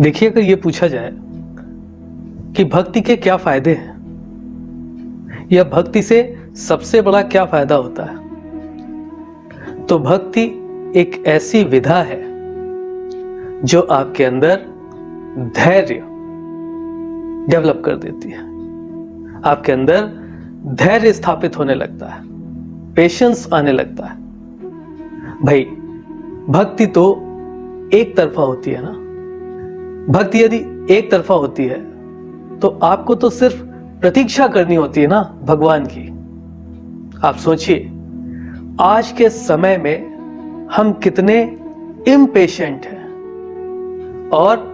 देखिए, अगर ये पूछा जाए कि भक्ति के क्या फायदे हैं या भक्ति से सबसे बड़ा क्या फायदा होता है, तो भक्ति एक ऐसी विधा है जो आपके अंदर धैर्य डेवलप कर देती है। आपके अंदर धैर्य स्थापित होने लगता है, पेशेंस आने लगता है। भाई, भक्ति तो एक तरफा होती है ना। भक्ति यदि एक तरफा होती है तो आपको तो सिर्फ प्रतीक्षा करनी होती है ना भगवान की। आप सोचिए, आज के समय में हम कितने इम्पेशेंट हैं और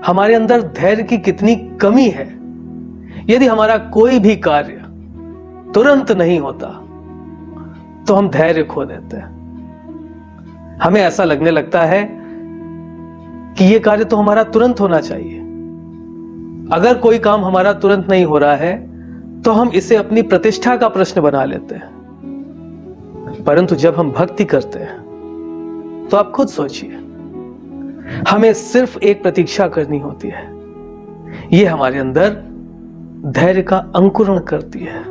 हमारे अंदर धैर्य की कितनी कमी है। यदि हमारा कोई भी कार्य तुरंत नहीं होता तो हम धैर्य खो देते हैं। हमें ऐसा लगने लगता है कि यह कार्य तो हमारा तुरंत होना चाहिए। अगर कोई काम हमारा तुरंत नहीं हो रहा है तो हम इसे अपनी प्रतिष्ठा का प्रश्न बना लेते हैं। परंतु जब हम भक्ति करते हैं तो आप खुद सोचिए, हमें सिर्फ एक प्रतीक्षा करनी होती है। यह हमारे अंदर धैर्य का अंकुरण करती है।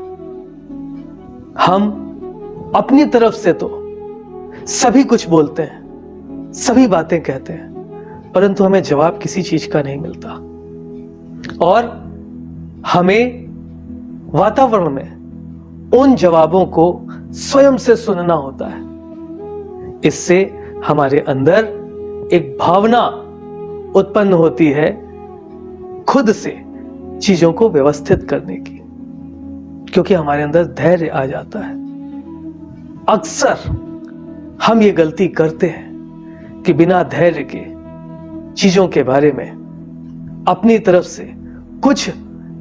हम अपनी तरफ से तो सभी कुछ बोलते हैं, सभी बातें कहते हैं, परंतु हमें जवाब किसी चीज का नहीं मिलता और हमें वातावरण में उन जवाबों को स्वयं से सुनना होता है। इससे हमारे अंदर एक भावना उत्पन्न होती है खुद से चीजों को व्यवस्थित करने की, क्योंकि हमारे अंदर धैर्य आ जाता है। अक्सर हम ये गलती करते हैं कि बिना धैर्य के चीजों के बारे में अपनी तरफ से कुछ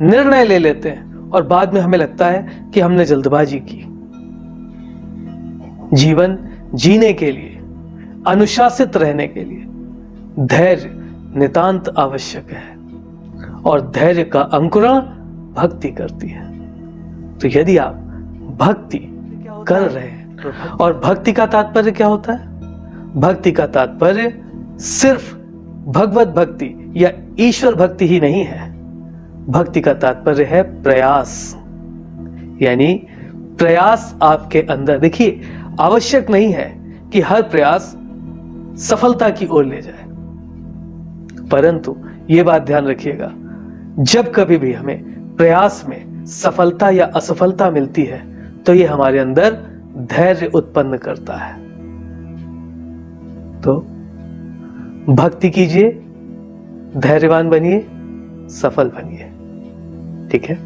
निर्णय ले लेते हैं और बाद में हमें लगता है कि हमने जल्दबाजी की। जीवन जीने के लिए, अनुशासित रहने के लिए धैर्य नितांत आवश्यक है और धैर्य का अंकुरण भक्ति करती है। तो यदि आप भक्ति कर रहे हैं, और भक्ति का तात्पर्य क्या होता है? भक्ति का तात्पर्य सिर्फ भगवत भक्ति या ईश्वर भक्ति ही नहीं है। भक्ति का तात्पर्य है प्रयास, यानी प्रयास आपके अंदर। देखिए, आवश्यक नहीं है कि हर प्रयास सफलता की ओर ले जाए, परंतु यह बात ध्यान रखिएगा, जब कभी भी हमें प्रयास में सफलता या असफलता मिलती है तो यह हमारे अंदर धैर्य उत्पन्न करता है। तो भक्ति कीजिए, धैर्यवान बनिए, सफल बनिए। ठीक है।